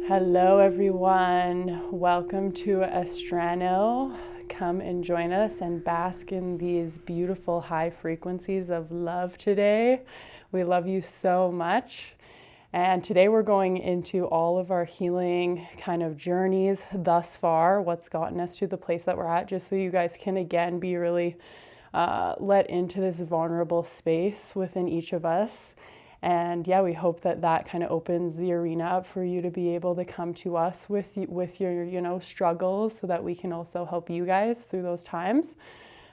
Hello, everyone. Welcome to Astrano. Come and join us and bask in these beautiful high frequencies of love today. We love you so much. And today we're going into all of our healing kind of journeys thus far, what's gotten us to the place that we're at, just so you guys can again be really let into this vulnerable space within each of us. And yeah, we hope that that kind of opens the arena up for you to be able to come to us with your struggles, so that we can also help you guys through those times.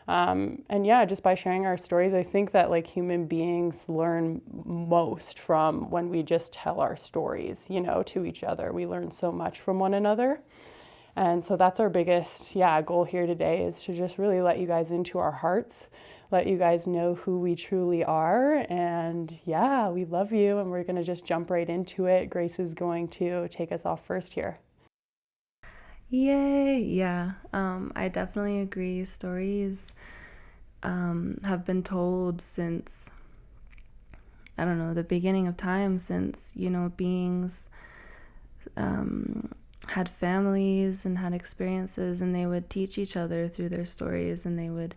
And yeah, just by sharing our stories, I think that like human beings learn most from when we just tell our stories, to each other. We learn so much from one another. And so that's our biggest, goal here today, is to just really let you guys into our hearts, let you guys know who we truly are. And yeah, we love you. And we're going to just jump right into it. Grace is going to take us off first here. Yay, yeah. I definitely agree. Stories have been told since, I don't know, the beginning of time, since, beings had families and had experiences, and they would teach each other through their stories, and they would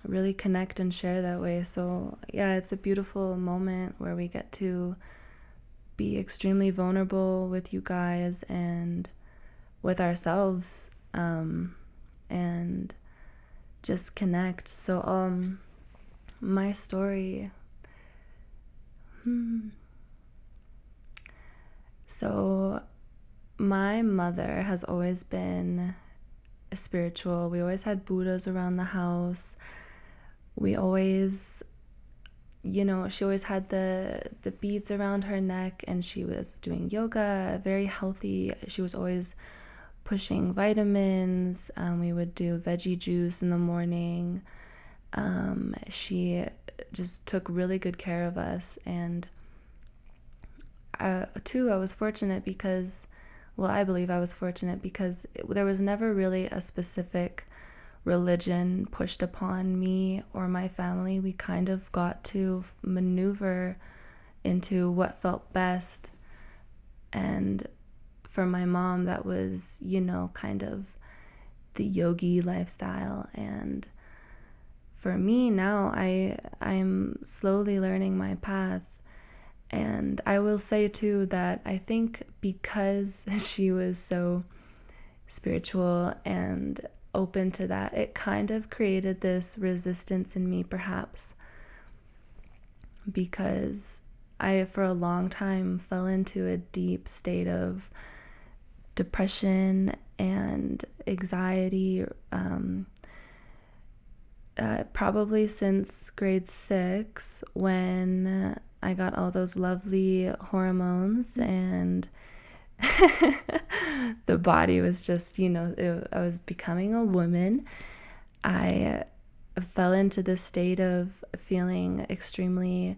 really connect and share that way. So yeah, it's a beautiful moment where we get to be extremely vulnerable with you guys and with ourselves, and just connect. So my story, so my mother has always been spiritual. We always had Buddhas around the house. We always, she always had the beads around her neck, and she was doing yoga, very healthy. She was always pushing vitamins. We would do veggie juice in the morning. She just took really good care of us. And too, I was fortunate because, I believe I was fortunate because there was never really a specific religion pushed upon me or my family. We kind of got to maneuver into what felt best. And for my mom, that was, kind of the yogi lifestyle. And for me now, I'm slowly learning my path. And I will say too that I think because she was so spiritual and open to that, it kind of created this resistance in me, perhaps, because I, for a long time, fell into a deep state of depression and anxiety, probably since grade 6, when I got all those lovely hormones, and the body was just, I was becoming a woman. I fell into this state of feeling extremely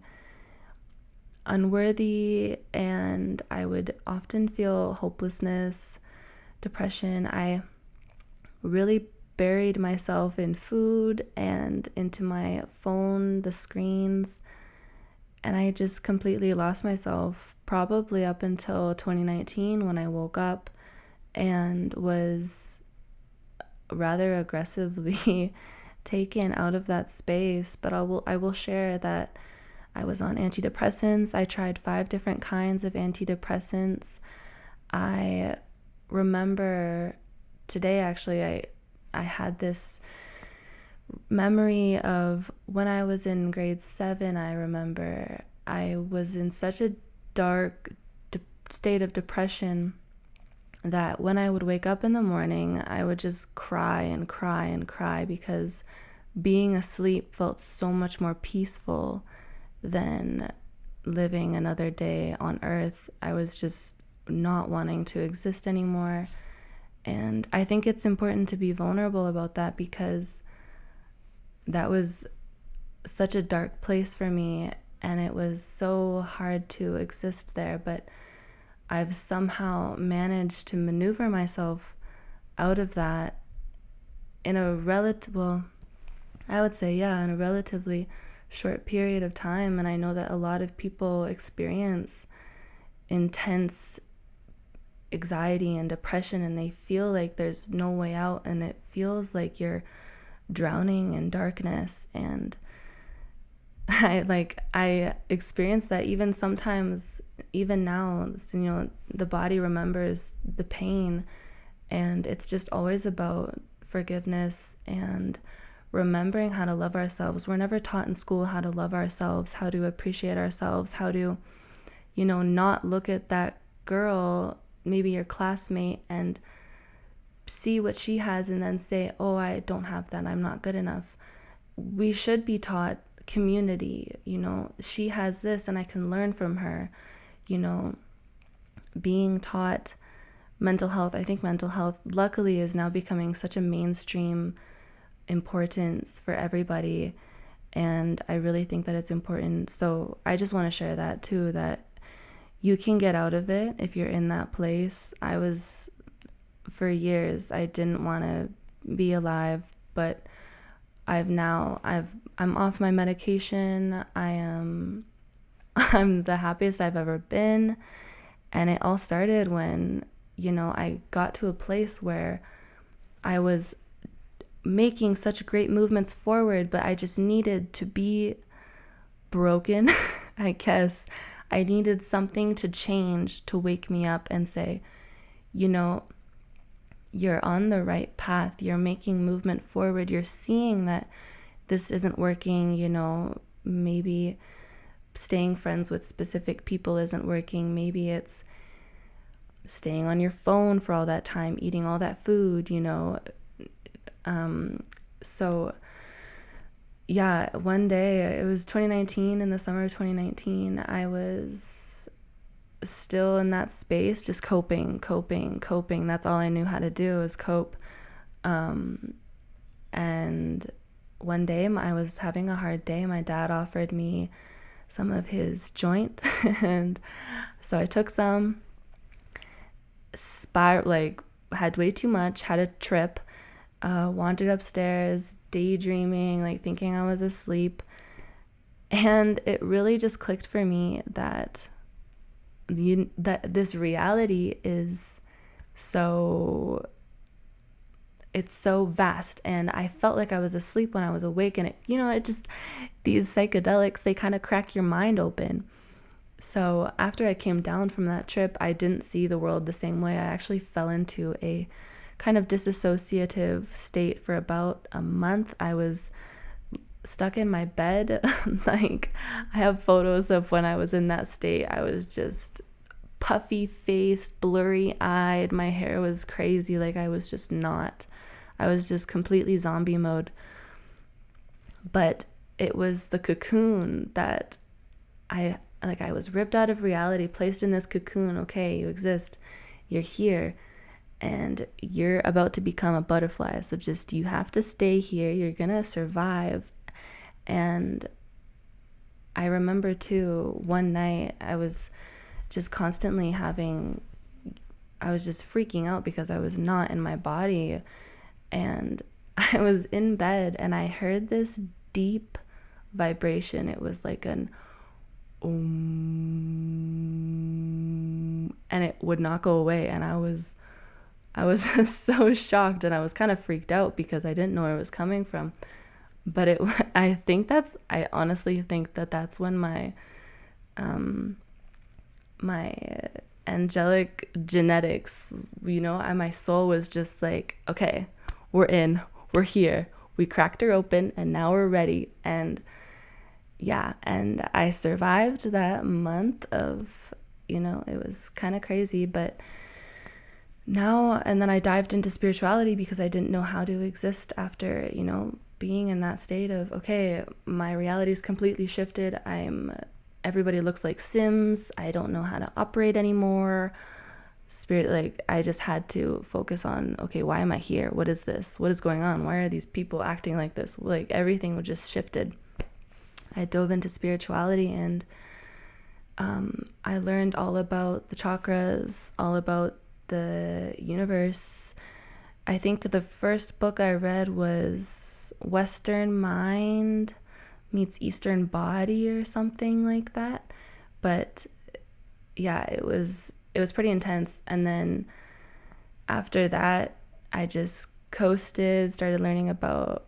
unworthy, and I would often feel hopelessness, depression. I really buried myself in food and into my phone, the screens, and I just completely lost myself, probably up until 2019, when I woke up and was rather aggressively taken out of that space. But I will share that I was on antidepressants. I tried 5 different kinds of antidepressants. I remember today, actually, I had this memory of when I was in grade 7. I remember I was in such a dark state of depression that when I would wake up in the morning, I would just cry and cry and cry, because being asleep felt so much more peaceful than living another day on earth. I was just not wanting to exist anymore. And I think it's important to be vulnerable about that, because that was such a dark place for me, and it was so hard to exist there. But I've somehow managed to maneuver myself out of that in a I would say, in a relatively short period of time. And I know that a lot of people experience intense anxiety and depression, and they feel like there's no way out, and it feels like you're drowning in darkness. And I experience that even sometimes, even now. The body remembers the pain, and it's just always about forgiveness and remembering how to love ourselves. We're never taught in school how to love ourselves, how to appreciate ourselves, how to, not look at that girl, maybe your classmate, and see what she has and then say, oh, I don't have that, I'm not good enough. We should be taught community, she has this and I can learn from her, being taught mental health. I think mental health luckily is now becoming such a mainstream importance for everybody, and I really think that it's important. So I just want to share that too, that you can get out of it if you're in that place. For years I didn't want to be alive, but I'm off my medication. I'm the happiest I've ever been. And it all started when, I got to a place where I was making such great movements forward, but I just needed to be broken. I guess I needed something to change to wake me up and say, you're on the right path. You're making movement forward. You're seeing that this isn't working. Maybe staying friends with specific people isn't working. Maybe it's staying on your phone for all that time, eating all that food, So yeah, one day, it was 2019, in the summer of 2019, I was still in that space, just coping. That's all I knew how to do, is cope. And one day I was having a hard day. My dad offered me some of his joint, and so I took some, had way too much, had a trip, wandered upstairs, daydreaming, thinking I was asleep. And it really just clicked for me that this reality is it's so vast, and I felt like I was asleep when I was awake, and these psychedelics, they kind of crack your mind open. So after I came down from that trip, I didn't see the world the same way. I actually fell into a kind of disassociative state for about a month. I was stuck in my bed. I have photos of when I was in that state. I was just puffy faced, blurry eyed. My hair was crazy. I was just completely zombie mode. But it was the cocoon that I was ripped out of reality, placed in this cocoon. Okay, you exist, you're here, and you're about to become a butterfly. So you have to stay here. You're gonna survive. And I remember too, one night I was just constantly I was just freaking out because I was not in my body. And I was in bed and I heard this deep vibration. It was like an and it would not go away. And I was so shocked, and I was kind of freaked out because I didn't know where it was coming from. But I honestly think that that's when my angelic genetics, my soul was just like, okay, we're here, we cracked her open, and now we're ready. And yeah, and I survived that month of, it was kind of crazy. But now, and then I dived into spirituality because I didn't know how to exist after, being in that state of, okay, my reality's completely shifted. Everybody looks like Sims. I don't know how to operate anymore. I just had to focus on, okay, why am I here? What is this? What is going on? Why are these people acting like this? Everything was just shifted. I dove into spirituality, and I learned all about the chakras, all about the universe. I think the first book I read was Western Mind Meets Eastern Body or something like that. But yeah, it was it was pretty intense. And then after that, I just coasted, started learning about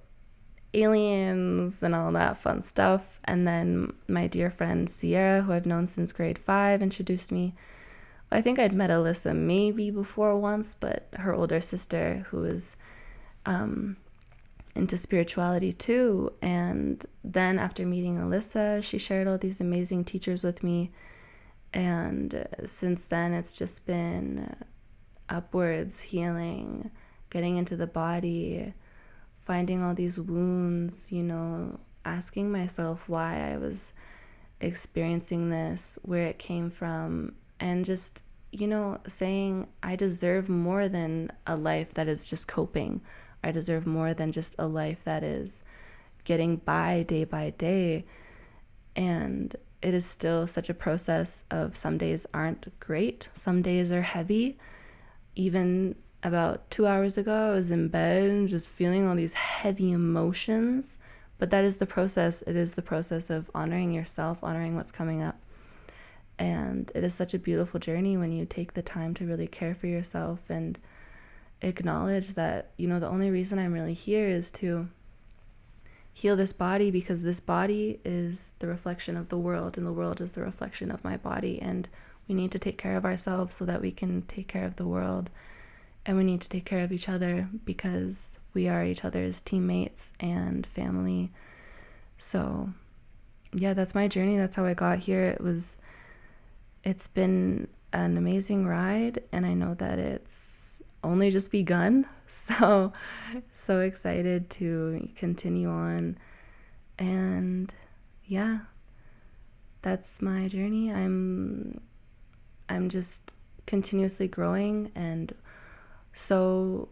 aliens and all that fun stuff. And then my dear friend Sierra, who I've known since grade 5, introduced me. I think I'd met Alyssa maybe before once, but her older sister, who was into spirituality too. And then after meeting Alyssa, she shared all these amazing teachers with me. And since then, it's just been upwards, healing, getting into the body, finding all these wounds, you know, asking myself why I was experiencing this, where it came from, and just, you know, saying I deserve more than a life that is just coping. I deserve more than just a life that is getting by day. And it is still such a process of some days aren't great, some days are heavy. Even about 2 hours ago, I was in bed and just feeling all these heavy emotions. But that is the process. It is the process of honoring yourself, honoring what's coming up. And it is such a beautiful journey when you take the time to really care for yourself and acknowledge that, you know, the only reason I'm really here is to heal this body, because this body is the reflection of the world, and the world is the reflection of my body. And we need to take care of ourselves so that we can take care of the world. And we need to take care of each other because we are each other's teammates and family. So yeah, that's my journey. That's how I got here. It's been an amazing ride, and I know that it's only just begun. So excited to continue on. And yeah, that's my journey. I'm just continuously growing, and so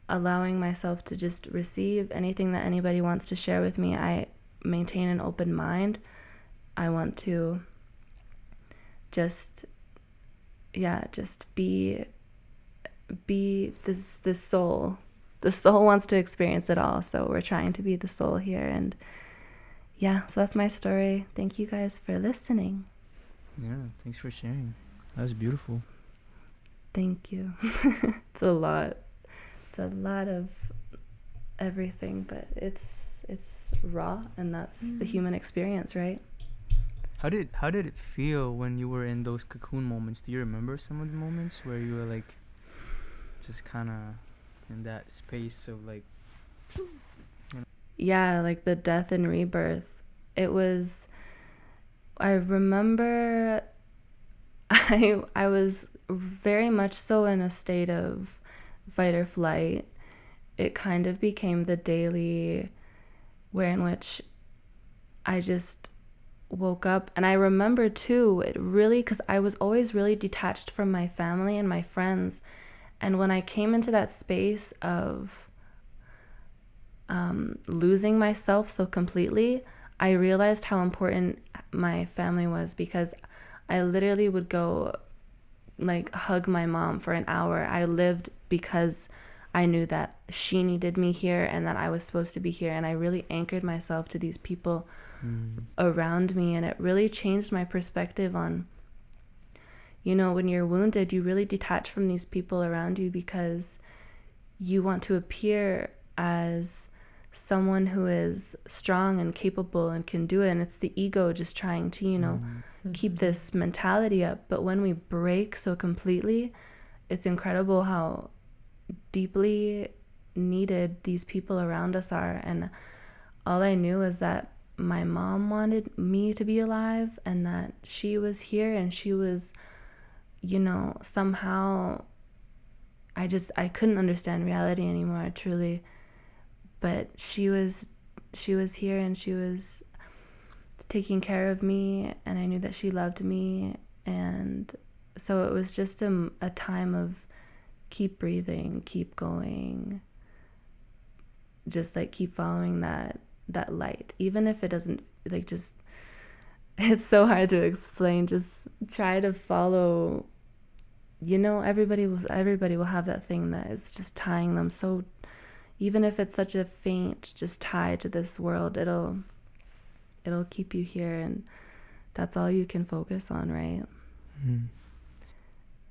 allowing myself to just receive anything that anybody wants to share with me. I maintain an open mind. I want to just be this soul. The soul wants to experience it all, so we're trying to be the soul here. And yeah, so that's my story. Thank you guys for listening. Yeah, thanks for sharing. That was beautiful. Thank you. It's a lot of everything, but it's raw, and that's the human experience, right? How did it feel when you were in those cocoon moments? Do you remember some of the moments where you were like just kind of in that space of like, you know? Yeah, like the death and rebirth. I remember I was very much so in a state of fight or flight. It kind of became the daily way in which I just woke up. And I remember too, it really, because I was always really detached from my family and my friends. And when I came into that space of losing myself so completely, I realized how important my family was, because I literally would go like hug my mom for an hour. I lived because I knew that she needed me here and that I was supposed to be here. And I really anchored myself to these people around me. And it really changed my perspective on, you know, when you're wounded, you really detach from these people around you because you want to appear as someone who is strong and capable and can do it. And it's the ego just trying to, you know, keep this mentality up. But when we break so completely, it's incredible how deeply needed these people around us are. And all I knew is that my mom wanted me to be alive, and that she was here, and she was, you know, somehow I couldn't understand reality anymore, truly. But she was here, and she was taking care of me, and I knew that she loved me. And so it was just a time of keep breathing, keep going, just like keep following that light, even if it doesn't, like, just, it's so hard to explain. Just try to follow, you know, everybody will have that thing that is just tying them. So even if it's such a faint just tie to this world, it'll keep you here, and that's all you can focus on, right?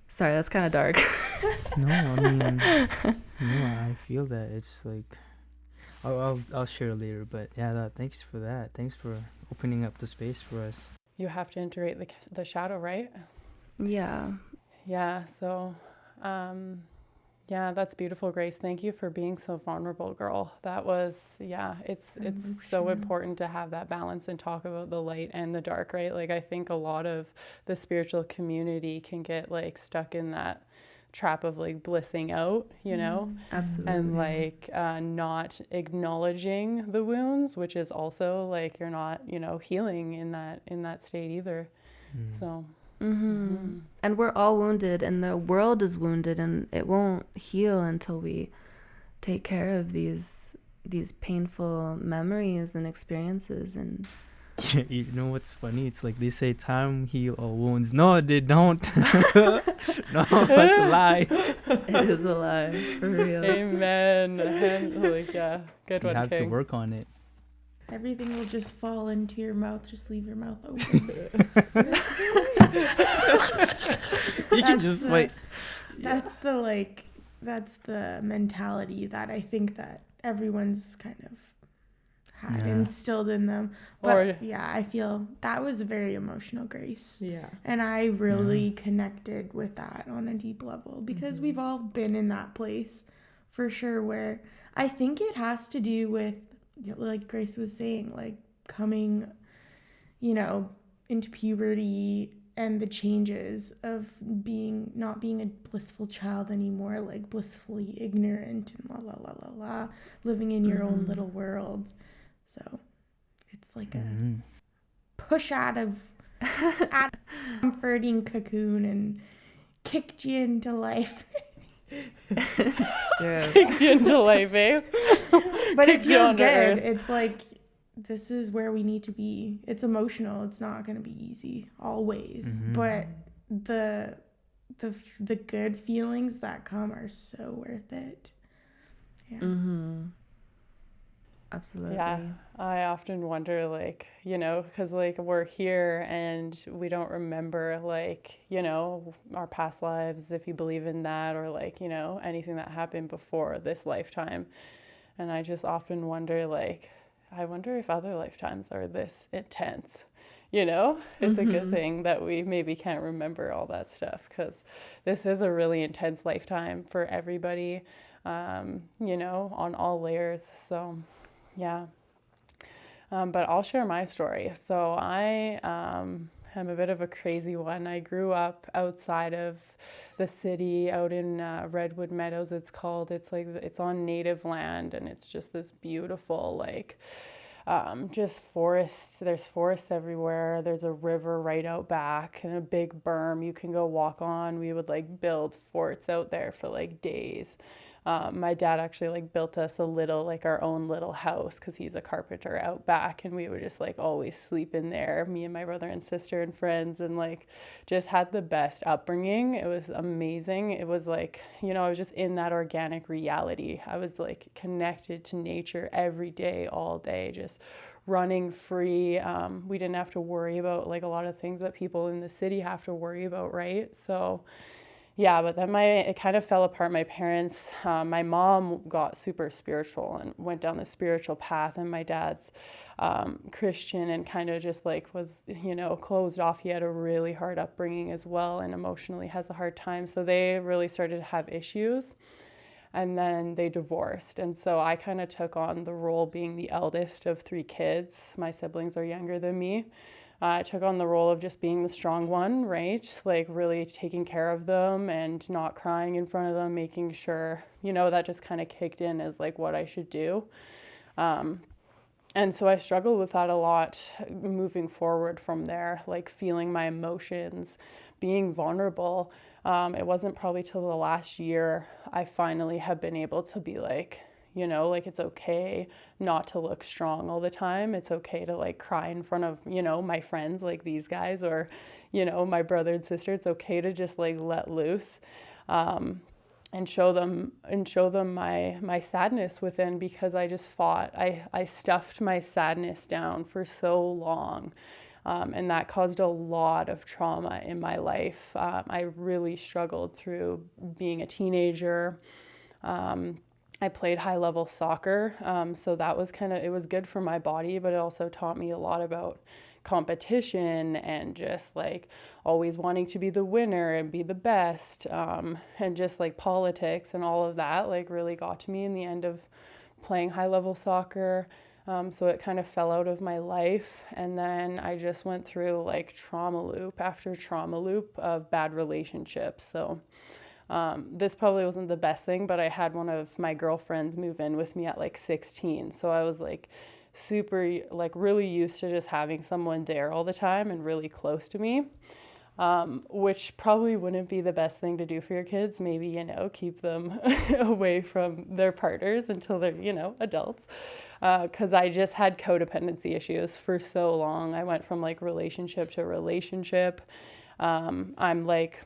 Sorry, that's kind of dark. No, I mean, no, I feel that. It's like, I'll share later. But yeah, thanks for that. Thanks for opening up the space for us. You have to integrate the shadow, right? Yeah. Yeah. So, yeah, that's beautiful, Grace. Thank you for being so vulnerable, girl. That was, yeah, it's so important to have that balance and talk about the light and the dark, right? Like, I think a lot of the spiritual community can get like stuck in that trap of like blissing out, you know, Absolutely. and like not acknowledging the wounds, which is also like you're not, you know, healing in that state either. So. And we're all wounded, and the world is wounded, and it won't heal until we take care of these painful memories and experiences. And You know what's funny? It's like they say time heal all wounds. No, they don't. No, that's a lie. it is a lie, for real. Amen. And like, yeah, good one, You have King. to work on it. Everything will just fall into your mouth. Just leave your mouth open. You can just wait. That's the mentality that I think that everyone's kind of had instilled in them. But yeah, I feel that was a very emotional, Grace. Yeah. And I really connected with that on a deep level because we've all been in that place for sure, where I think it has to do with, like Grace was saying, like coming, you know, into puberty and the changes of not being a blissful child anymore, like blissfully ignorant and la la la la la, living in your own little world. So it's like a push out of a comforting cocoon and kicked you into life. Kicked you into life, eh? But it Kicked you feels onto good. earth. It's like, this is where we need to be. It's emotional. It's not going to be easy always. But the good feelings that come are so worth it. Yeah. Absolutely. Yeah, I often wonder, like, you know, because like we're here and we don't remember, like, you know, our past lives, if you believe in that, or like, you know, anything that happened before this lifetime. And I just often wonder, like, I wonder if other lifetimes are this intense. You know, it's a good thing that we maybe can't remember all that stuff, because this is a really intense lifetime for everybody, you know, on all layers. So, yeah. But I'll share my story. So I am a bit of a crazy one. I grew up outside of the city, out in Redwood Meadows, it's called. It's like, it's on native land, and it's just this beautiful, like, just forests. There's forests everywhere. There's a river right out back and a big berm you can go walk on. We would like build forts out there for like days. My dad actually like built us a little, like our own little house, because he's a carpenter out back, and we would just like always sleep in there, me and my brother and sister and friends, and like just had the best upbringing. It was amazing. It was like, you know, I was just in that organic reality. I was like connected to nature every day, all day, just running free. We didn't have to worry about like a lot of things that people in the city have to worry about, right? So yeah, but then it kind of fell apart. My parents, my mom got super spiritual and went down the spiritual path, and my dad's Christian and kind of just like was, you know, closed off. He had a really hard upbringing as well, and emotionally has a hard time. So they really started to have issues, and then they divorced. And so I kind of took on the role being the eldest of 3 kids. My siblings are younger than me. I took on the role of just being the strong one, right? Like really taking care of them and not crying in front of them, making sure, you know, that just kind of kicked in as like what I should do. And so I struggled with that a lot moving forward from there, like feeling my emotions, being vulnerable. It wasn't probably till the last year I finally have been able to be like, you know, like it's okay not to look strong all the time. It's okay to like cry in front of, you know, my friends like these guys, or, you know, my brother and sister. It's okay to just like let loose and show them my sadness within, because I just fought. I stuffed my sadness down for so long. And that caused a lot of trauma in my life. I really struggled through being a teenager. I played high level soccer. So that was it was good for my body, but it also taught me a lot about competition and just like always wanting to be the winner and be the best. And just like politics and all of that like really got to me in the end of playing high level soccer. So it kind of fell out of my life. And then I just went through like trauma loop after trauma loop of bad relationships. So this probably wasn't the best thing, but I had one of my girlfriends move in with me at like 16. So I was like super, like really used to just having someone there all the time and really close to me, which probably wouldn't be the best thing to do for your kids. Maybe, keep them away from their partners until they're, adults. Because I just had codependency issues for so long. I went from like relationship to relationship. I'm like,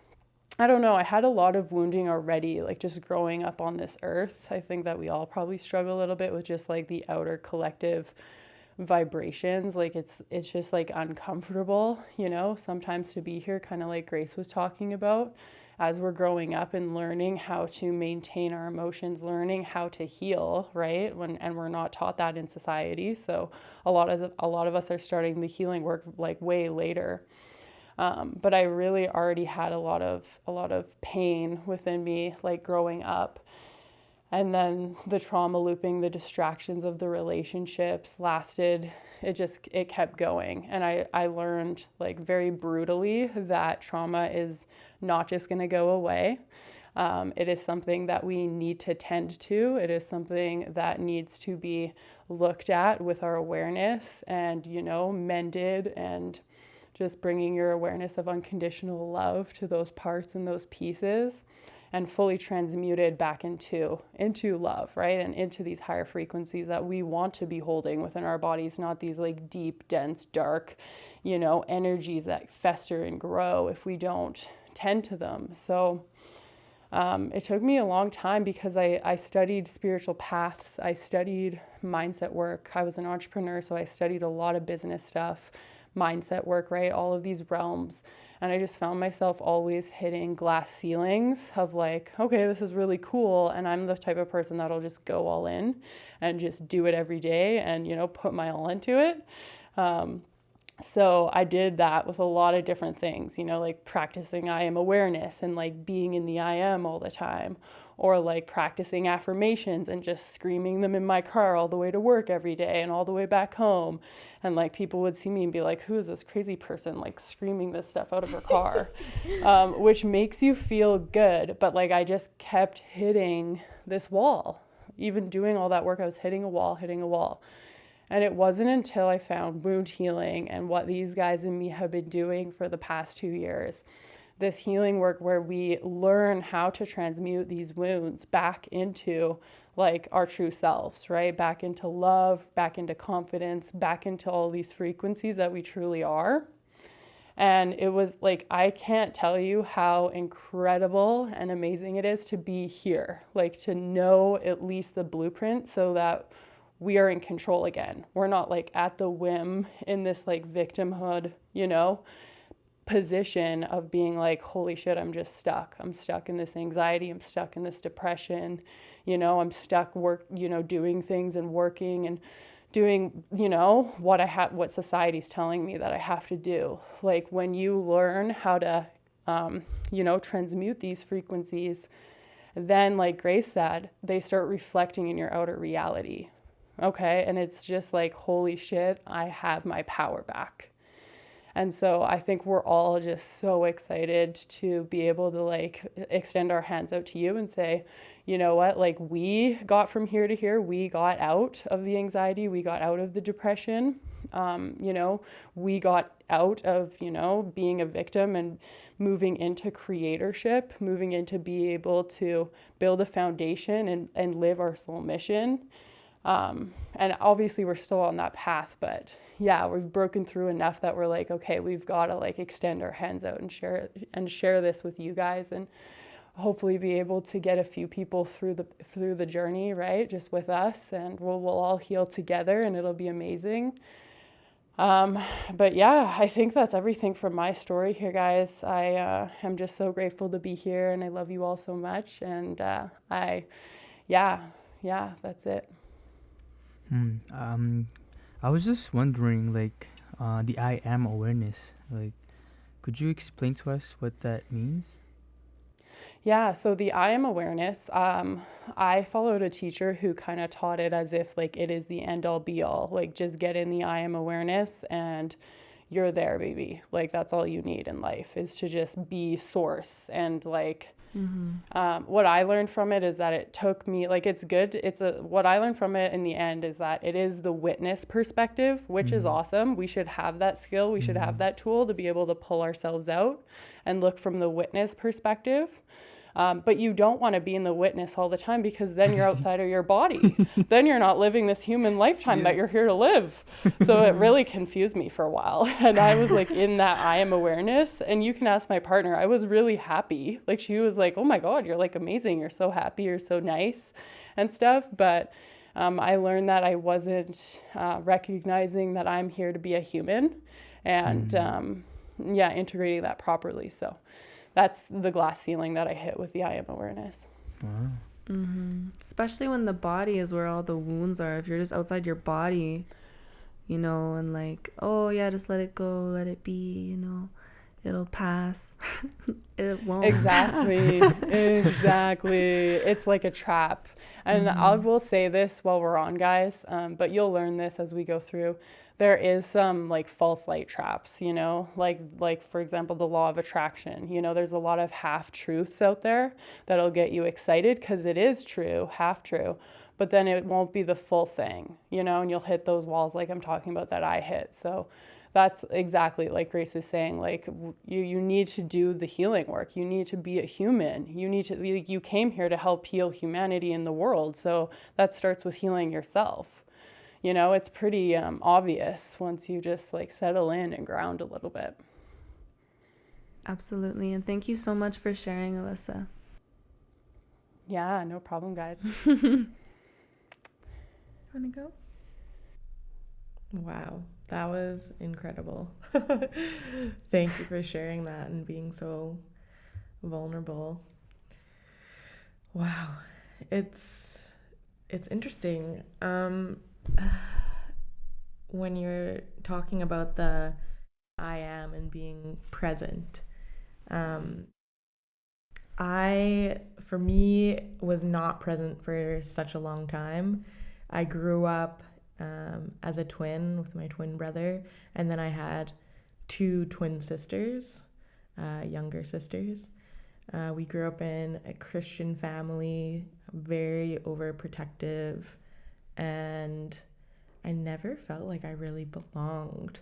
I don't know, I had a lot of wounding already, like just growing up on this earth. I think that we all probably struggle a little bit with just like the outer collective vibrations. Like it's just like uncomfortable, sometimes to be here, kind of like Grace was talking about, as we're growing up and learning how to maintain our emotions, learning how to heal, right? And we're not taught that in society. So a lot of us are starting the healing work like way later. But I really already had a lot of pain within me, like growing up. And then the trauma looping, the distractions of the relationships lasted, it kept going. And I learned like very brutally that trauma is not just going to go away. It is something that we need to tend to. It is something that needs to be looked at with our awareness and, mended, and just bringing your awareness of unconditional love to those parts and those pieces and fully transmuted back into love, right? And into these higher frequencies that we want to be holding within our bodies, not these like deep, dense, dark, energies that fester and grow if we don't tend to them. So it took me a long time because I studied spiritual paths. I studied mindset work. I was an entrepreneur, so I studied a lot of business stuff, mindset work, right? All of these realms. And I just found myself always hitting glass ceilings of like, okay, this is really cool. And I'm the type of person that'll just go all in and just do it every day and, put my all into it. So I did that with a lot of different things, like practicing I am awareness and like being in the I am all the time, or like practicing affirmations and just screaming them in my car all the way to work every day and all the way back home. And like people would see me and be like, who is this crazy person like screaming this stuff out of her car? Which makes you feel good. But like I just kept hitting this wall. Even doing all that work, I was hitting a wall. And it wasn't until I found wound healing and what these guys and me have been doing for the past 2 years, this healing work where we learn how to transmute these wounds back into like our true selves, right? Back into love, back into confidence, back into all these frequencies that we truly are. And it was like, I can't tell you how incredible and amazing it is to be here, like to know at least the blueprint so that we are in control again. We're not like at the whim in this like victimhood, position of being like, holy shit, I'm just stuck. I'm stuck in this anxiety. I'm stuck in this depression. I'm stuck doing things and working and doing, what society's telling me that I have to do. Like when you learn how to, transmute these frequencies, then like Grace said, they start reflecting in your outer reality. Okay. And it's just like, holy shit, I have my power back. And so I think we're all just so excited to be able to like extend our hands out to you and say, you know what, like we got from here to here, we got out of the anxiety, we got out of the depression, we got out of, being a victim and moving into creatorship, moving into be able to build a foundation and live our soul mission. And obviously we're still on that path, but yeah, we've broken through enough that we're like, okay, we've got to like extend our hands out and share this with you guys and hopefully be able to get a few people through the journey, right? Just with us, and we'll all heal together and it'll be amazing. But yeah, I think that's everything from my story here, guys. I am just so grateful to be here, and I love you all so much. And yeah, that's it. I was just wondering, like, the I am awareness. Like, could you explain to us what that means? Yeah, so the I am awareness, I followed a teacher who kind of taught it as if like it is the end all be all. Like just get in the I am awareness and you're there, baby. Like that's all you need in life is to just be source. And like what I learned from it is that it took me like it's good. What I learned from it in the end is that it is the witness perspective, which is awesome. We should have that skill. We should have that tool to be able to pull ourselves out and look from the witness perspective. But you don't want to be in the witness all the time because then you're outside of your body. Then you're not living this human lifetime that you're here to live. So it really confused me for a while. And I was like in that I am awareness. And you can ask my partner, I was really happy. Like she was like, oh my God, you're like amazing. You're so happy. You're so nice and stuff. But I learned that I wasn't recognizing that I'm here to be a human and integrating that properly. So that's the glass ceiling that I hit with the I am awareness. Wow. Especially when the body is where all the wounds are. If you're just outside your body, you know, and like, oh yeah, just let it go, let it be, you know, it'll pass. It won't. Exactly. Exactly. It's like a trap. And I will say this while we're on, guys, but you'll learn this as we go through. There is some like false light traps, you know, like for example, the law of attraction. You know, there's a lot of half truths out there that'll get you excited because it is true, half true, but then it won't be the full thing, you know, and you'll hit those walls like I'm talking about that I hit. So that's exactly like Grace is saying, like you need to do the healing work. You need to be a human. You came here to help heal humanity in the world. So that starts with healing yourself. You know, it's pretty obvious once you just like settle in and ground a little bit. Absolutely. And thank you so much for sharing, Alyssa. Yeah, no problem, guys. Want to go? Wow, that was incredible. Thank you for sharing that and being so vulnerable. Wow, it's interesting. When you're talking about the I am and being present, I, for me, was not present for such a long time. I grew up as a twin with my twin brother, and then I had two twin sisters, younger sisters. We grew up in a Christian family, very overprotective, and I never felt like I really belonged,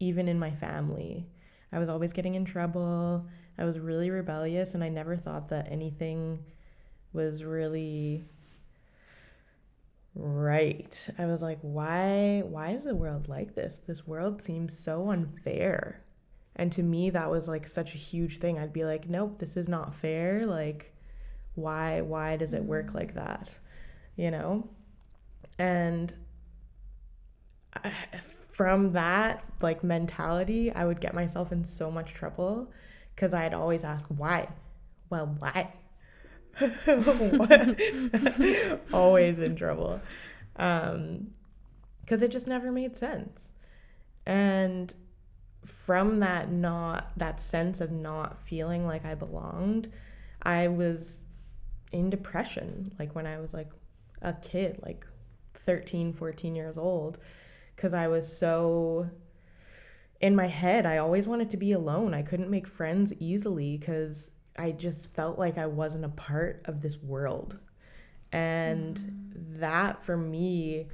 even in my family. I was always getting in trouble. I was really rebellious, and I never thought that anything was really right. I was like, why is the world like this? This world seems so unfair. And to me, that was like such a huge thing. I'd be like, nope, this is not fair. Like, why does it work like that? You know? And from that like mentality, I would get myself in so much trouble because I'd always ask why. Well, why? Always in trouble, because it just never made sense. And from that sense of not feeling like I belonged, I was in depression, like when I was like a kid, like 13, 14 years old, because I was so in my head. I always wanted to be alone. I couldn't make friends easily because I just felt like I wasn't a part of this world. And that for me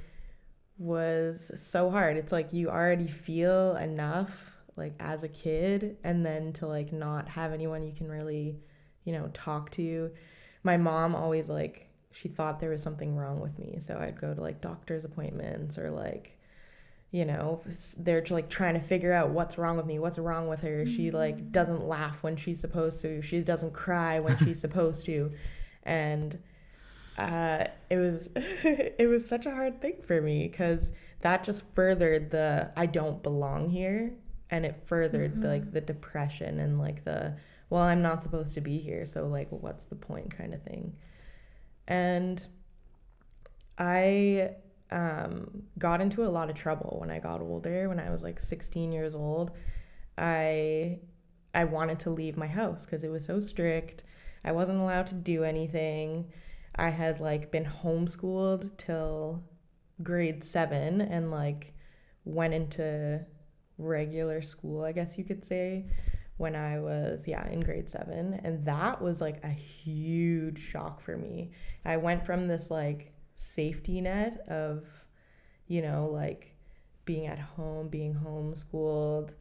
was so hard. It's like you already feel enough like as a kid, and then to like not have anyone you can really, you know, talk to. My mom always like, she thought there was something wrong with me, so I'd go to like doctor's appointments, or like, you know, they're like trying to figure out what's wrong with me, what's wrong with her. She like doesn't laugh when she's supposed to, she doesn't cry when she's supposed to. And it was it was such a hard thing for me, because that just furthered the I don't belong here, and it furthered the depression and like the, well, I'm not supposed to be here, so like what's the point kind of thing. And I got into a lot of trouble when I got older. When I was like 16 years old, I wanted to leave my house because it was so strict. I wasn't allowed to do anything. I had like been homeschooled till grade 7 and like went into regular school, I guess you could say, when I was in grade 7, and that was like a huge shock for me. I went from this like safety net of, you know, like being at home, being homeschooled,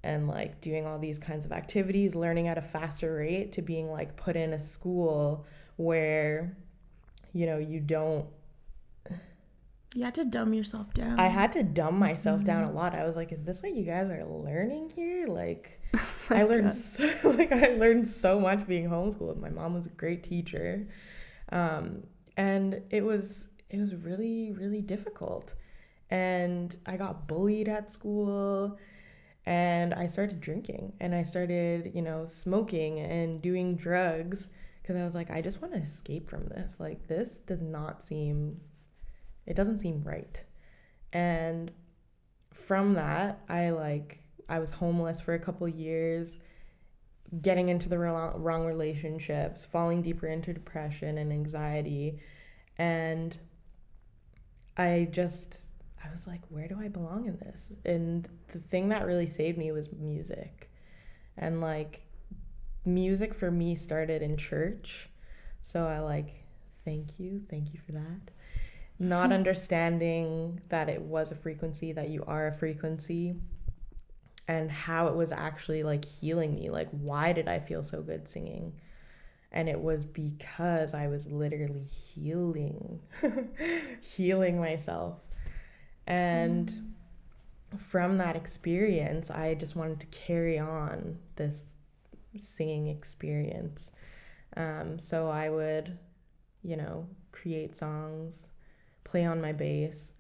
and like doing all these kinds of activities, learning at a faster rate, to being like put in a school where, you know, you had to dumb yourself down. I had to dumb myself down a lot. I was like, is this what you guys are learning here? Like, I learned so much being homeschooled. My mom was a great teacher. And it was really, really difficult. And I got bullied at school, and I started drinking, and I started, you know, smoking and doing drugs, because I was like, I just want to escape from this. Like, this doesn't seem right. And from that, I was homeless for a couple years, getting into the wrong relationships, falling deeper into depression and anxiety. And I was like, where do I belong in this? And the thing that really saved me was music. And like, music for me started in church. So I thank you for that. Not understanding that it was a frequency, that you are a frequency, and how it was actually like healing me. Like, why did I feel so good singing? And it was because I was literally healing myself. And from that experience, I just wanted to carry on this singing experience. So I would, you know, create songs, play on my bass,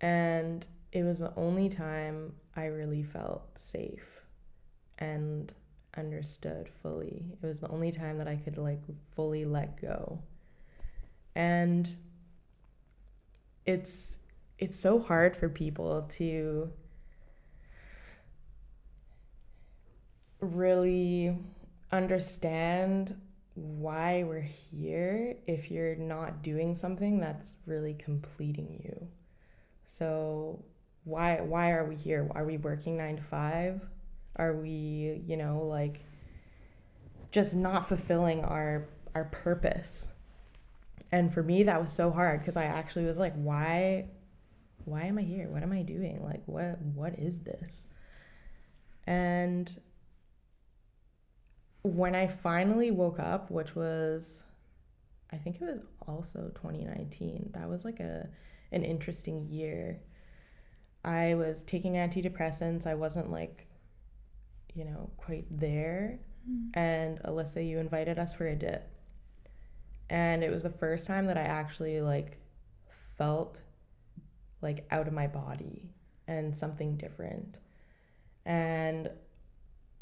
and it was the only time I really felt safe and understood fully. It was the only time that I could like fully let go. And it's so hard for people to really understand why we're here if you're not doing something that's really completing you. So why are we here? Are we working 9 to 5? Are we, you know, like just not fulfilling our purpose? And for me, that was so hard, because I actually was like, why am I here? What am I doing? Like, what is this? And when I finally woke up, which was, I think it was also 2019, that was like an interesting year. I was taking antidepressants. I wasn't like, you know, quite there. And Alyssa, you invited us for a dip. And it was the first time that I actually like felt like out of my body and something different. And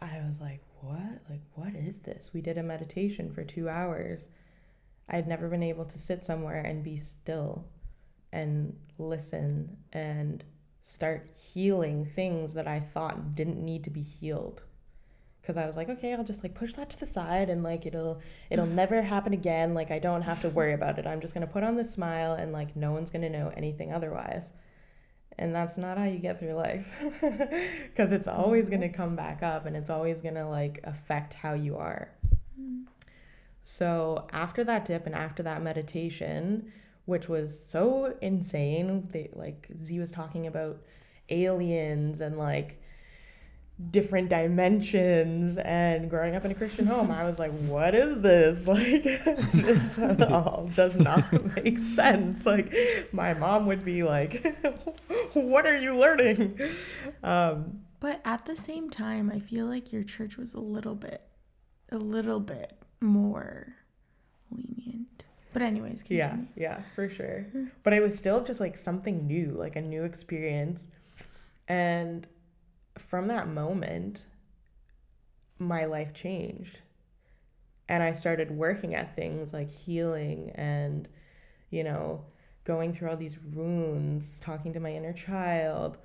I was like, what? Like, what is this? We did a meditation for 2 hours. I'd never been able to sit somewhere and be still and listen and start healing things that I thought didn't need to be healed. Because I was like, okay, I'll just like push that to the side, and like it'll never happen again. Like, I don't have to worry about it. I'm just gonna put on this smile, and like no one's gonna know anything otherwise. And that's not how you get through life, because it's always gonna come back up, and it's always gonna like affect how you are. So after that dip and after that meditation, which was so insane, Z was talking about aliens and like different dimensions, and growing up in a Christian home, I was like, what is this? Like, this all does not make sense. Like, my mom would be like, what are you learning? But at the same time, I feel like your church was a little bit more lenient. But anyways, continue. Yeah, for sure. But it was still just like something new, like a new experience. And from that moment, my life changed. And I started working at things like healing and, you know, going through all these runes, talking to my inner child.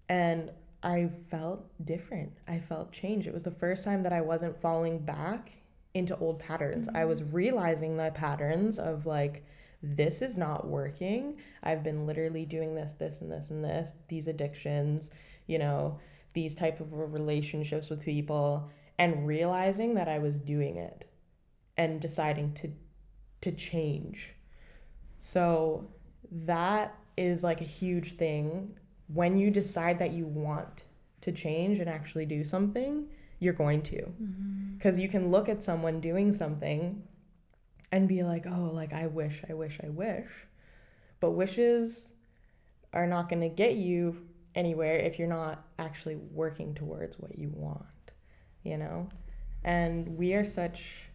And I felt different. I felt change. It was the first time that I wasn't falling back into old patterns. I was realizing the patterns of like, this is not working. I've been literally doing this, this, and this, and this, these addictions, you know, these type of relationships with people, and realizing that I was doing it and deciding to change. So that is like a huge thing. When you decide that you want to change and actually do something, you're going to. Because you can look at someone doing something and be like, oh, like I wish. But wishes are not going to get you anywhere if you're not actually working towards what you want, you know? And we're such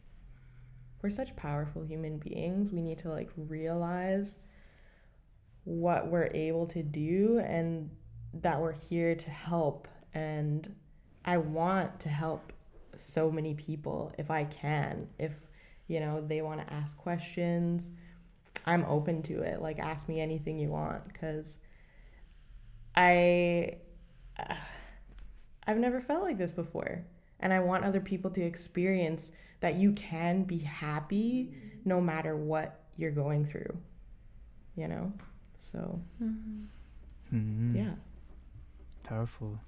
powerful human beings. We need to like realize what we're able to do and that we're here to help. And I want to help so many people if I can. If, you know, they want to ask questions, I'm open to it. Like, ask me anything you want, because I've never felt like this before. And I want other people to experience that you can be happy no matter what you're going through, you know? So, yeah. Powerful.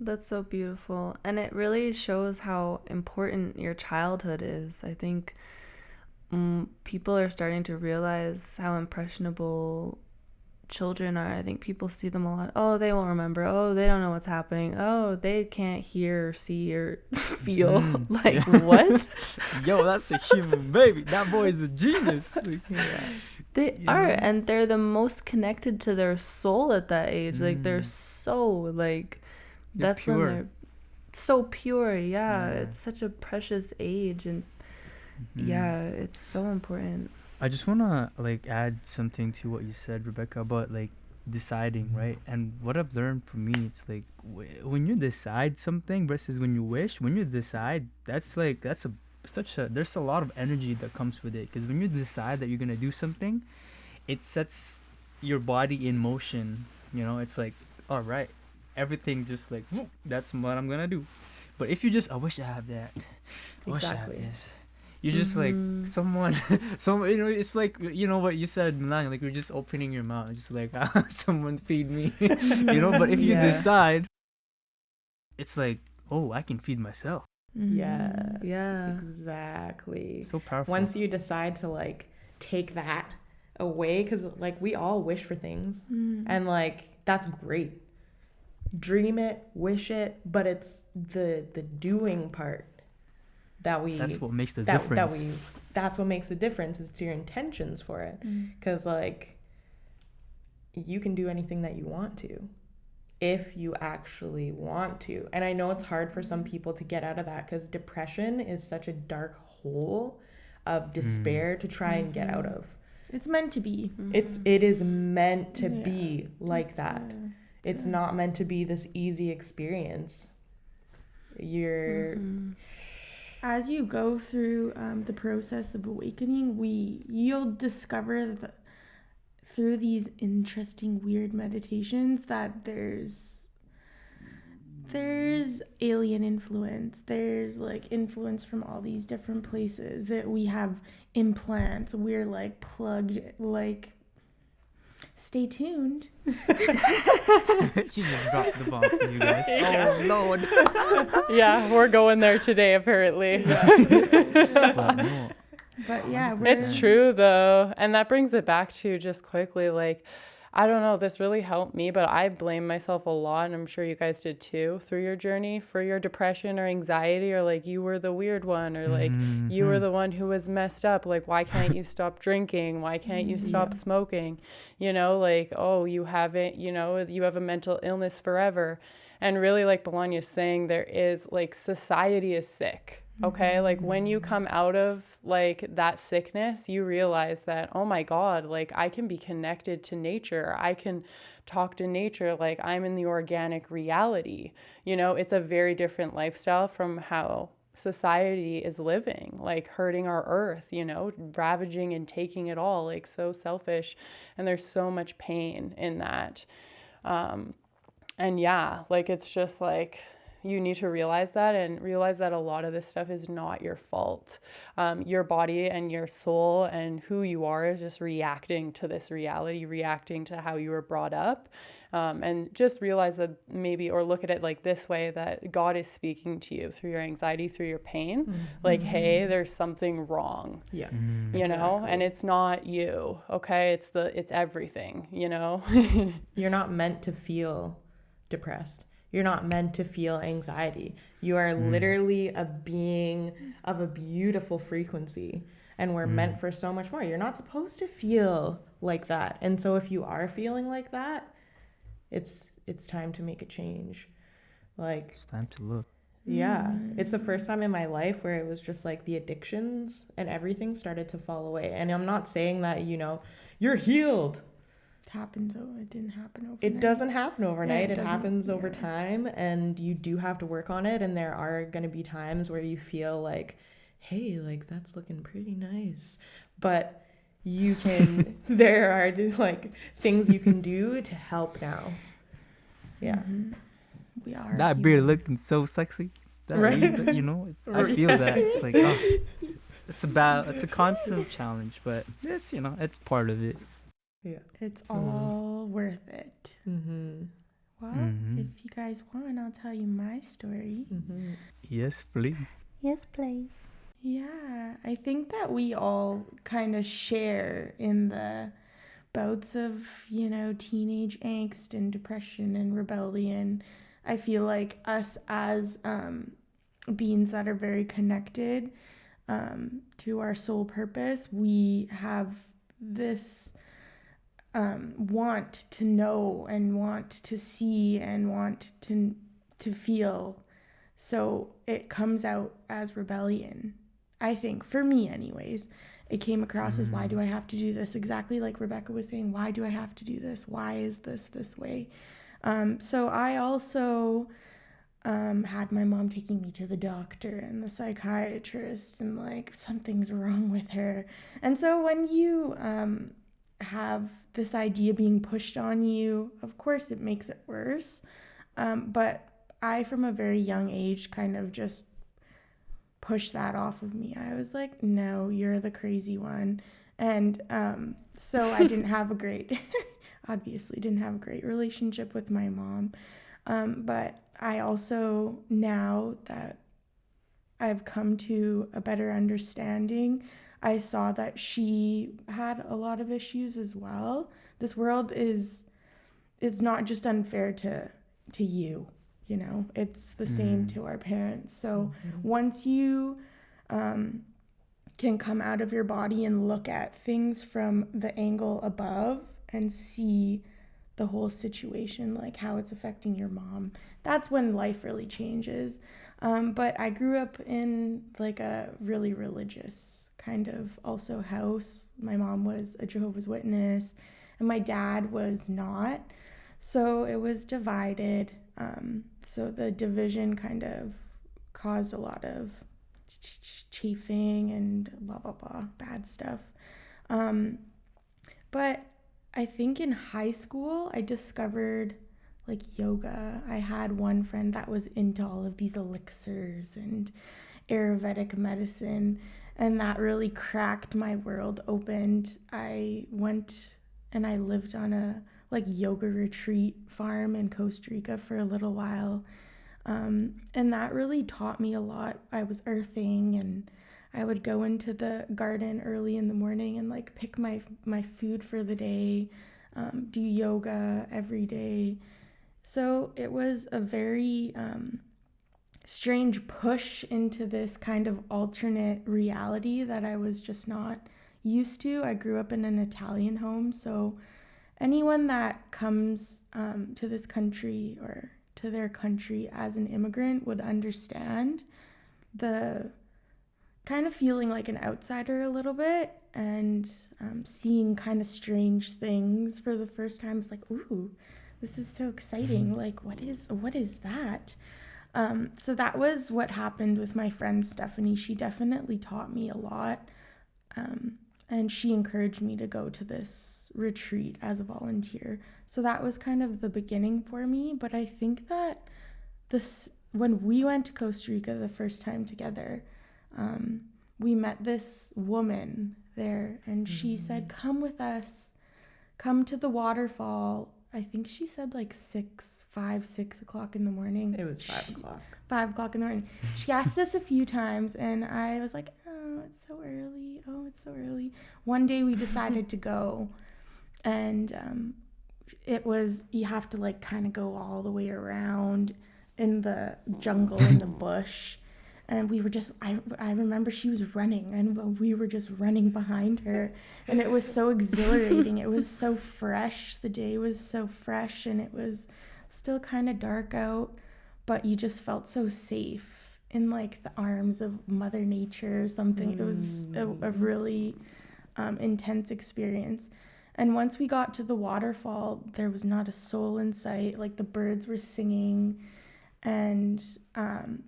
That's so beautiful. And it really shows how important your childhood is. I think people are starting to realize how impressionable children are. I think people see them a lot. Oh, they won't remember. Oh, they don't know what's happening. Oh, they can't hear or see or feel. Like, what? Yo, that's a human baby. That boy is a genius. Like, They are, and they're the most connected to their soul at that age. Like, they're so, like, that's pure. when they're so pure. Yeah, it's such a precious age, and yeah, it's so important. I just want to like add something to what you said, Rebecca, about like deciding, right? And what I've learned from me, it's like when you decide something versus when you wish. When you decide, there's a lot of energy that comes with it, because when you decide that you're gonna do something, it sets your body in motion. You know, it's like, all right, everything just like, whoop, that's what I'm gonna do. But if you just, I wish I have that, I wish I have this. You're just like someone, you know, it's like, you know what you said, Milan, like you're just opening your mouth, just like, someone feed me, you know. But if you decide, it's like, oh, I can feed myself. Yes. Yeah. Exactly. So powerful. Once you decide to like take that away, because like we all wish for things, and like that's great. Dream it, wish it, but it's the doing part that's what makes the difference. That's what makes the difference, is to your intentions for it. Because like you can do anything that you want to if you actually want to. And I know it's hard for some people to get out of that, because depression is such a dark hole of despair to try and get out of. It's meant to be. It is meant to be like that. It's not meant to be this easy experience. As you go through the process of awakening, you'll discover through these interesting, weird meditations that there's alien influence. There's like influence from all these different places, that we have implants. We're like plugged, like, stay tuned. She just dropped the bomb for you guys. Oh, Lord. Yeah, we're going there today, apparently. But yeah, it's true though. And that brings it back to, just quickly, like, I don't know, this really helped me, but I blame myself a lot, and I'm sure you guys did too, through your journey, for your depression or anxiety, or like you were the weird one, or like you were the one who was messed up. Like, why can't you stop drinking? Why can't you stop smoking? You know, like, oh, you haven't, you know, you have a mental illness forever. And really, like Bologna's saying, there is, like, society is sick. Okay, like when you come out of like that sickness, you realize that, oh my God, like I can be connected to nature. I can talk to nature like I'm in the organic reality. You know, it's a very different lifestyle from how society is living, like hurting our earth, you know, ravaging and taking it all, like so selfish. And there's so much pain in that. And yeah, like it's just like you need to realize that and realize that a lot of this stuff is not your fault. Your body and your soul and who you are is just reacting to this reality, reacting to how you were brought up. And just realize that maybe, or look at it like this way, that God is speaking to you through your anxiety, through your pain. Like, hey, there's something wrong. Yeah. You know, and it's not you, okay? It's everything, you know? You're not meant to feel depressed. You're not meant to feel anxiety. You are literally a being of a beautiful frequency, and we're meant for so much more. You're not supposed to feel like that. And so if you are feeling like that, it's time to make a change. Like, It's time to look. yeah, it's the first time in my life where it was just like the addictions and everything started to fall away. And I'm not saying that, you know, you're healed. It didn't happen overnight. It doesn't happen overnight. Yeah, it happens over yeah. time, and you do have to work on it. And there are going to be times where you feel like, hey, like that's looking pretty nice. But you can, there are like things you can do to help now. Yeah. We are. That human. beard looking so sexy. That Right. you know, I feel that. It's like, oh, it's a constant challenge, but it's, you know, it's part of it. Yeah. It's all worth it. Mm-hmm. Well, Mhm. if you guys want, I'll tell you my story. Mm-hmm. Yes, please. Yes, please. Yeah, I think that we all kind of share in the bouts of, you know, teenage angst and depression and rebellion. I feel like us as beings that are very connected to our soul purpose, we have this want to know and want to see and want to feel. So it comes out as rebellion. I think, for me anyways, it came across as, why do I have to do this? Exactly like Rebecca was saying, why do I have to do this? Why is this way? So I also had my mom taking me to the doctor and the psychiatrist, and like something's wrong with her. And so when you have this idea being pushed on you, of course it makes it worse. But I, from a very young age, kind of just pushed that off of me. I was like, no, you're the crazy one. And so I didn't have a great, obviously didn't have a great relationship with my mom. But I also, now that I've come to a better understanding, I saw that she had a lot of issues as well. This world is not just unfair to you, you know, it's the same to our parents. So once you can come out of your body and look at things from the angle above and see the whole situation, like how it's affecting your mom, that's when life really changes. But I grew up in like a really religious kind of also house. My mom was a Jehovah's Witness and my dad was not. So it was divided. So the division kind of caused a lot of chafing and blah, blah, blah, bad stuff. But I think in high school, I discovered like yoga. I had one friend that was into all of these elixirs and Ayurvedic medicine, and that really cracked my world open. I went and I lived on a like yoga retreat farm in Costa Rica for a little while. And that really taught me a lot. I was earthing, and I would go into the garden early in the morning and like pick my food for the day, do yoga every day. So it was a very strange push into this kind of alternate reality that I was just not used to. I grew up in an Italian home, so anyone that comes to this country or to their country as an immigrant would understand the kind of feeling like an outsider a little bit, and seeing kind of strange things for the first time. It's like, ooh, this is so exciting. Like, what is that? So that was what happened with my friend Stephanie. She definitely taught me a lot. And she encouraged me to go to this retreat as a volunteer. So that was kind of the beginning for me. But I think that when we went to Costa Rica the first time together, we met this woman there, and she said, come with us, come to the waterfall. I think she said like 6 o'clock in the morning. It was 5 o'clock. 5 o'clock in the morning. She asked us a few times, and I was like, oh, it's so early. Oh, it's so early. One day we decided to go, and it was, you have to like kind of go all the way around in the jungle, in the bush. And we were just, I remember she was running, and we were just running behind her. And it was so exhilarating. It was so fresh. The day was so fresh, and it was still kind of dark out, but you just felt so safe in like the arms of Mother Nature or something. It was a really intense experience. And once we got to the waterfall, there was not a soul in sight. Like, the birds were singing. And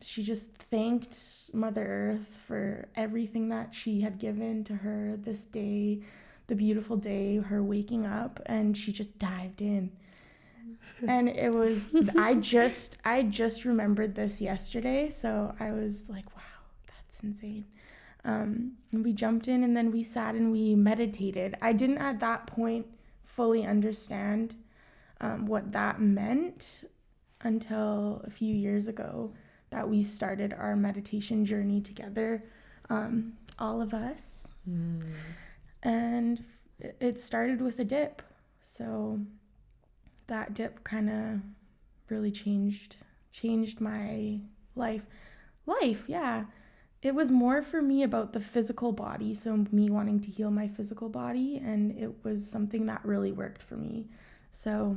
she just thanked Mother Earth for everything that she had given to her this day, the beautiful day, her waking up, and she just dived in. And it was, I just remembered this yesterday, so I was like, wow, that's insane. And we jumped in, and then we sat and we meditated. I didn't at that point fully understand what that meant until a few years ago, that we started our meditation journey together, all of us. And it started with a dip. So that dip kind of really changed my life. Yeah. It was more for me about the physical body, so me wanting to heal my physical body, and it was something that really worked for me. So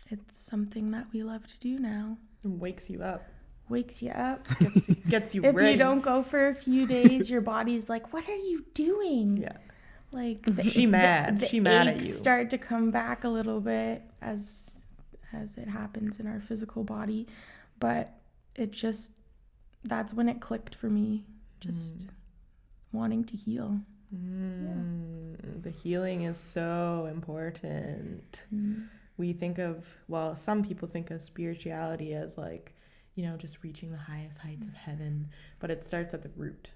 it's something that we love to do now. It wakes you up. Gets you if ready. If you don't go for a few days, your body's like, what are you doing? Yeah. Like, she mad at you. Start to come back a little bit as it happens in our physical body. But that's when it clicked for me. Just wanting to heal. The healing is so important. We think of, some people think of spirituality as like, just reaching the highest heights of heaven, but it starts at the root,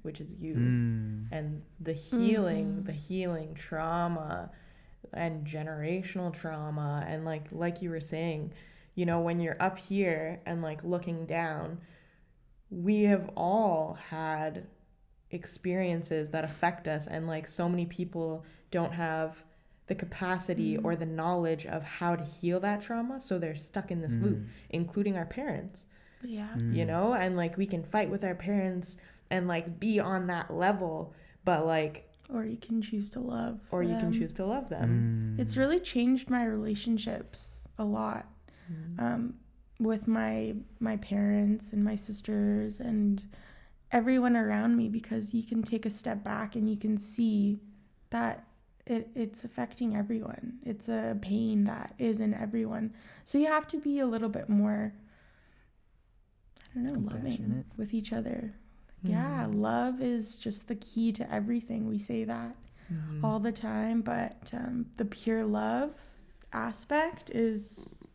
which is you. And the healing trauma and generational trauma, and like you were saying, when you're up here and like looking down, we have all had experiences that affect us, and like so many people don't have the capacity or the knowledge of how to heal that trauma, so they're stuck in this loop, including our parents. And like we can fight with our parents and like be on that level, but like, or you can choose to love them. It's really changed my relationships a lot, with my parents and my sisters and everyone around me, because you can take a step back and you can see that it's affecting everyone. It's a pain that is in everyone. So you have to be a little bit more, loving with each other. Yeah, love is just the key to everything. We say that all the time, but the pure love aspect is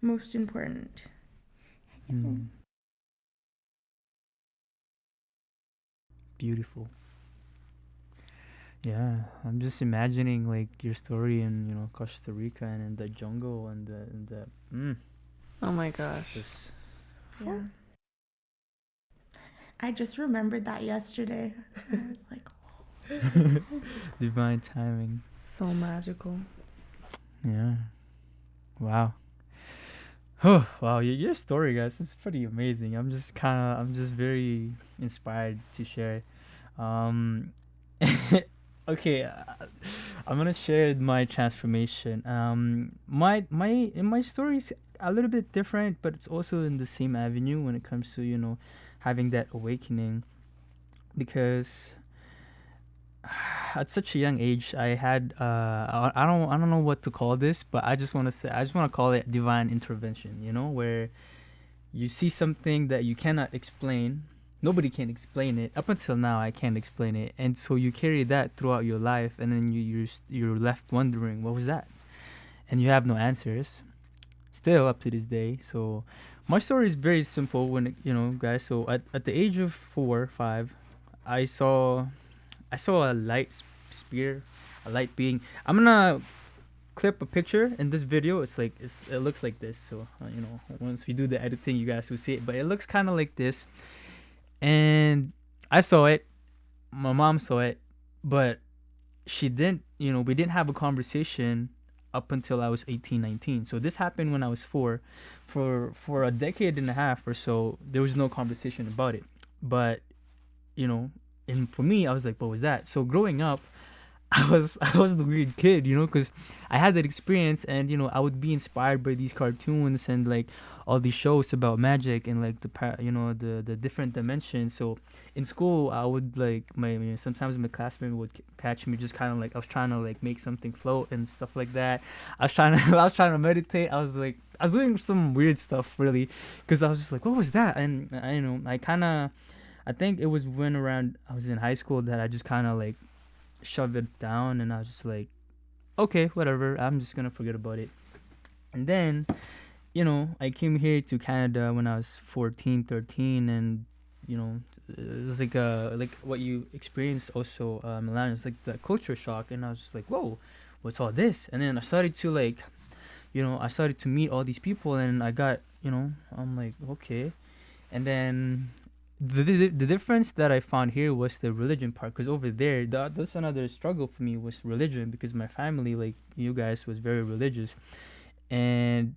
most important. Beautiful. Yeah, I'm just imagining like your story in Costa Rica and in the jungle and the Oh my gosh. Yeah. I just remembered that yesterday. I was like, oh. Divine timing. So magical. Yeah. Wow. Oh, wow, your story, guys, is pretty amazing. I'm just very inspired to share. Okay, I'm gonna share my transformation. My story is a little bit different, but it's also in the same avenue when it comes to having that awakening. because at such a young age, I had I don't know what to call this, but I just want to call it divine intervention. You know, where you see something that you cannot explain. Nobody can explain it. Up until now, I can't explain it, and so you carry that throughout your life, and then you're left wondering what was that, and you have no answers. Still up to this day. So my story is very simple. When guys. So at the age of 4, 5, I saw a light spear, a light being. I'm gonna clip a picture in this video. It looks like this. So once we do the editing, you guys will see it. But it looks kind of like this, and I saw it. My mom saw it, but she didn't. We didn't have a conversation up until I was 18, 19. So this happened when I was 4. For a decade and a half or so, there was no conversation about it. But and for me, I was like, what was that? So growing up, I was the weird kid, because I had that experience, and I would be inspired by these cartoons and like all these shows about magic and like the different dimensions. So in school, I would like sometimes my classmate would catch me just kind of like I was trying to like make something float and stuff like that. I was trying to I was trying to meditate. I was doing some weird stuff really, because I was just like, what was that? And I think it was when around I was in high school that I just kind of like shoved it down, and I was just like, okay, whatever, I'm just gonna forget about it. And then I came here to Canada when I was 14, 13, and it was like what you experienced also, Milan. It's like the culture shock, and I was just like, whoa, what's all this? And then I started to I started to meet all these people, and I got I'm like, okay. And then the difference that I found here was the religion part, because over there, that's another struggle for me, was religion, because my family, like you guys, was very religious. And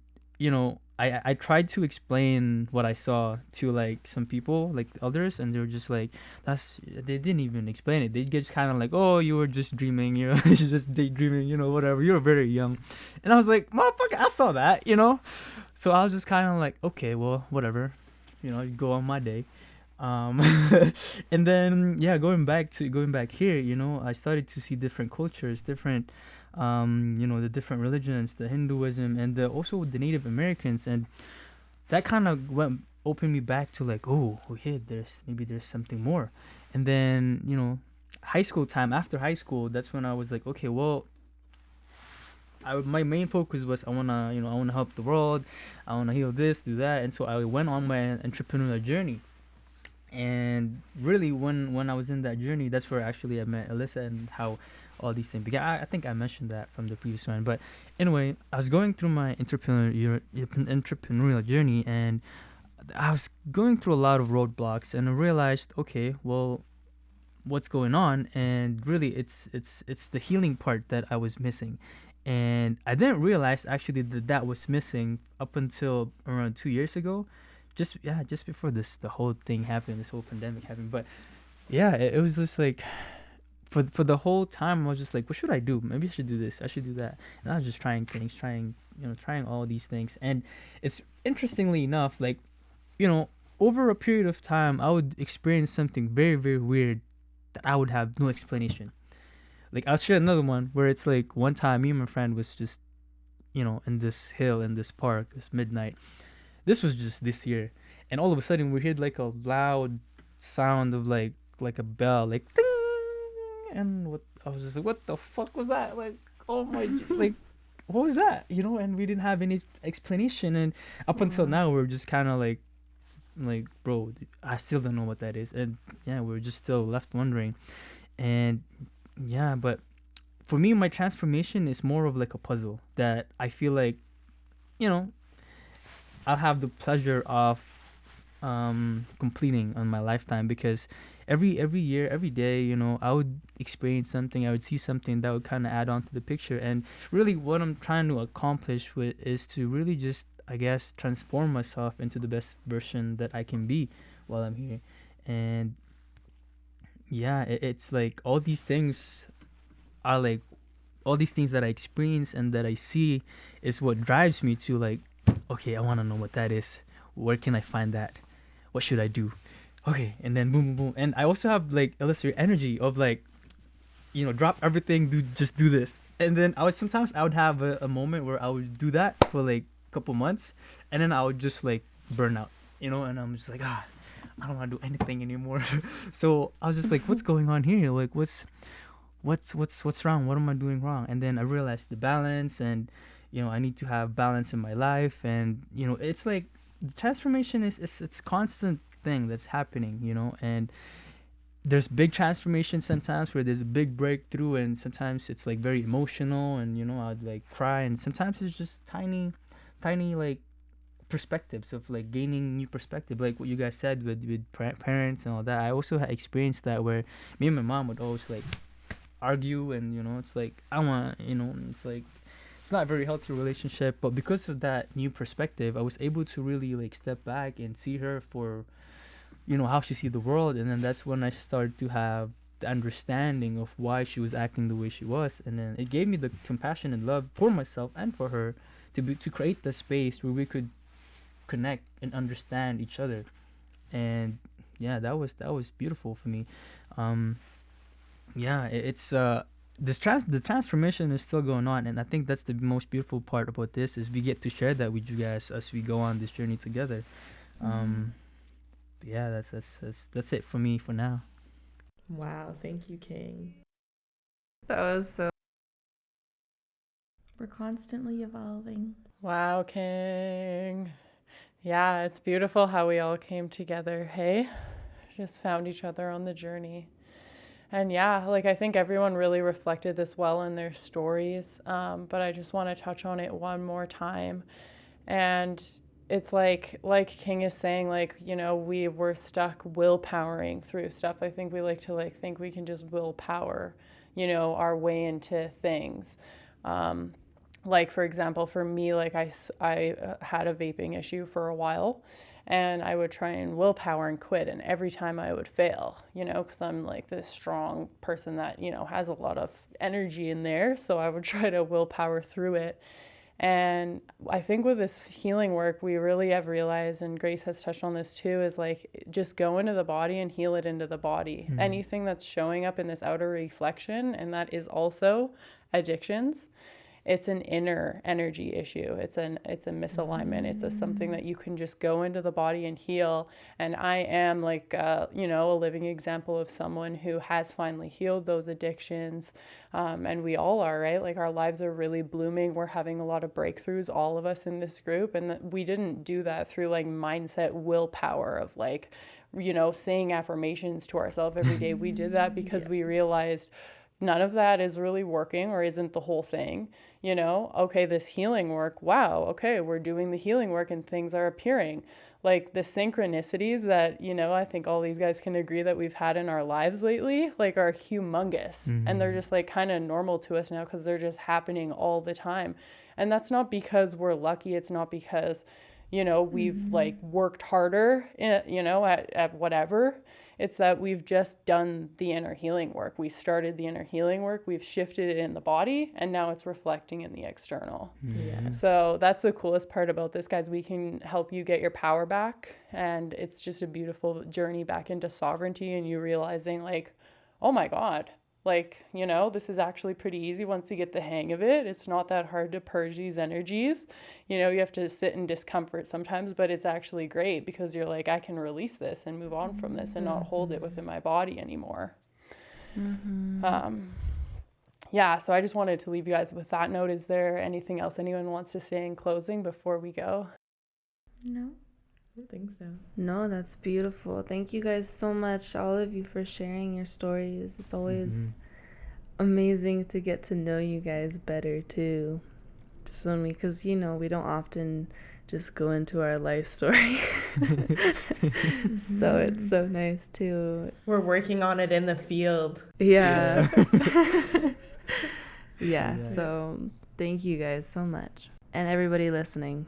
I tried to explain what I saw to like some people, like others, and they were just like, they didn't even explain it. They just kind of like, oh, you were just dreaming, you're just daydreaming, whatever, you were very young. And I was like, motherfucker, I saw that. So I was just kind of like, okay, well, whatever, go on my day. And then going back here, I started to see different cultures, different the different religions, the Hinduism, and also the Native Americans, and that kind of opened me back to like, oh yeah, there's something more. And then high school time, after high school, that's when I was like, okay, well, my main focus was I wanna help the world, I wanna heal this, do that. And so I went on my entrepreneurial journey. And really, when I was in that journey, that's where actually I met Alyssa, and how all these things began. I think I mentioned that from the previous one. But anyway, I was going through my entrepreneurial journey, and I was going through a lot of roadblocks, and I realized, okay, well, what's going on? And really, it's the healing part that I was missing. And I didn't realize actually that was missing up until around 2 years ago. Just before the whole thing happened, this whole pandemic happened. But it was just like, for the whole time I was just like, what should I do? Maybe I should do this, I should do that. And I was just trying things, trying all these things. And it's interestingly enough, like, over a period of time, I would experience something very, very weird that I would have no explanation. Like, I'll share another one where it's like, one time me and my friend was just in this hill, in this park. It was midnight. This was just this year, and all of a sudden we heard like a loud sound of like a bell, like ding, and I was just like, what the fuck was that? Like, oh my, like, what was that? And we didn't have any explanation, and up until now we're just kind of like, bro, I still don't know what that is, and we're just still left wondering. And but for me, my transformation is more of like a puzzle that I feel like, I'll have the pleasure of completing on my lifetime, because every year, every day, I would experience something, I would see something that would kind of add on to the picture. And really what I'm trying to accomplish is to really just, I guess, transform myself into the best version that I can be while I'm here. And it's like all these things are like, all these things that I experience and that I see is what drives me to like, okay, I want to know what that is. Where can I find that? What should I do? okay, and then boom, boom, boom. And I also have like illustrator energy of like, drop everything, do this. And then sometimes I would have a moment where I would do that for like a couple months, and then I would just like burn out, and I'm just like, I don't want to do anything anymore. So I was just like, what's going on here? Like, what's wrong? What am I doing wrong? And then I realized the balance, and I need to have balance in my life, and it's like the transformation it's constant thing that's happening, and there's big transformation sometimes where there's a big breakthrough, and sometimes it's like very emotional, and I'd like cry, and sometimes it's just tiny like perspectives of like gaining new perspective, like what you guys said with parents and all that. I also had experienced that where me and my mom would always like argue, and it's like it's like it's not a very healthy relationship, but because of that new perspective I was able to really like step back and see her for how she see the world. And then that's when I started to have the understanding of why she was acting the way she was, and then it gave me the compassion and love for myself and for her to create the space where we could connect and understand each other. And yeah, that was beautiful for me. It's the transformation is still going on, and I think that's the most beautiful part about this is we get to share that with you guys as we go on this journey together. Yeah, that's it for me for now. Wow, thank you, King. That was so. We're constantly evolving. Wow, King. Yeah, it's beautiful how we all came together, hey? Just found each other on the journey. And yeah, like I think everyone really reflected this well in their stories, but I just want to touch on it one more time. And it's like King is saying, like, we were stuck willpowering through stuff. I think we like to think we can just willpower, our way into things. Like, for example, for me, like I had a vaping issue for a while, and I would try and willpower and quit. And every time I would fail, because I'm like this strong person that, has a lot of energy in there. So I would try to willpower through it. And I think with this healing work, we really have realized, and Grace has touched on this too, is like just go into the body and heal it into the body. Mm-hmm. Anything that's showing up in this outer reflection, and that is also addictions, it's an inner energy issue. It's a misalignment. It's something that you can just go into the body and heal. And I am like, a living example of someone who has finally healed those addictions. And we all are, right? Like our lives are really blooming. We're having a lot of breakthroughs, all of us in this group. And we didn't do that through like mindset willpower of like, saying affirmations to ourselves every day. We did that because we realized none of that is really working or isn't the whole thing. Okay, this healing work, wow, okay, we're doing the healing work and things are appearing. Like the synchronicities that, I think all these guys can agree that we've had in our lives lately, like are humongous. Mm-hmm. And they're just like kind of normal to us now because they're just happening all the time. And that's not because we're lucky. It's not because, we've like worked harder, at whatever. It's that we've just done the inner healing work. We started the inner healing work. We've shifted it in the body, and now it's reflecting in the external. Yes. So that's the coolest part about this, guys. We can help you get your power back, and it's just a beautiful journey back into sovereignty, and you realizing like, oh my God, like, this is actually pretty easy once you get the hang of it. It's not that hard to purge these energies. You have to sit in discomfort sometimes, but it's actually great because you're like, I can release this and move on from this and not hold it within my body anymore. Mm-hmm. So I just wanted to leave you guys with that note. Is there anything else anyone wants to say in closing before we go? No. I don't think so. No, that's beautiful. Thank you guys so much, all of you, for sharing your stories. It's always amazing to get to know you guys better too. Just because we don't often just go into our life story. So it's so nice too. We're working on it in the field. Yeah. Yeah. So thank you guys so much, and everybody listening.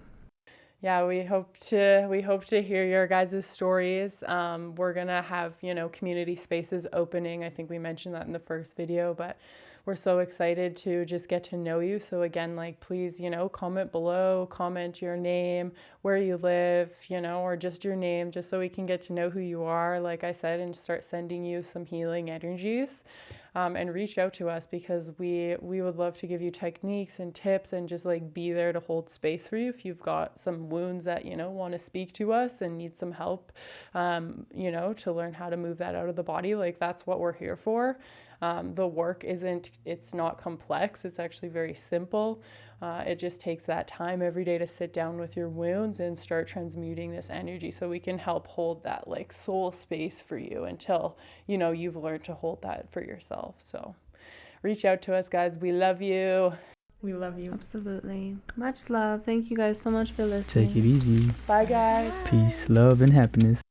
yeah, we hope to hear your guys' stories. We're gonna have, you know, community spaces opening. I think we mentioned that in the first video, but we're so excited to just get to know you. So again, like, please, you know, comment below, comment your name, where you live, you know, or just your name, just so we can get to know who you are, like I said, and start sending you some healing energies. And reach out to us, because we would love to give you techniques and tips and just like be there to hold space for you if you've got some wounds that, you know, want to speak to us and need some help, you know, to learn how to move that out of the body. Like, that's what we're here for. The work it's not complex. It's actually very simple. It just takes that time every day to sit down with your wounds and start transmuting this energy, so we can help hold that like soul space for you until, you know, you've learned to hold that for yourself. So reach out to us, guys. We love you. We love you. Absolutely. Much love. Thank you guys so much for listening. Take it easy. Bye, guys. Peace, love, and happiness.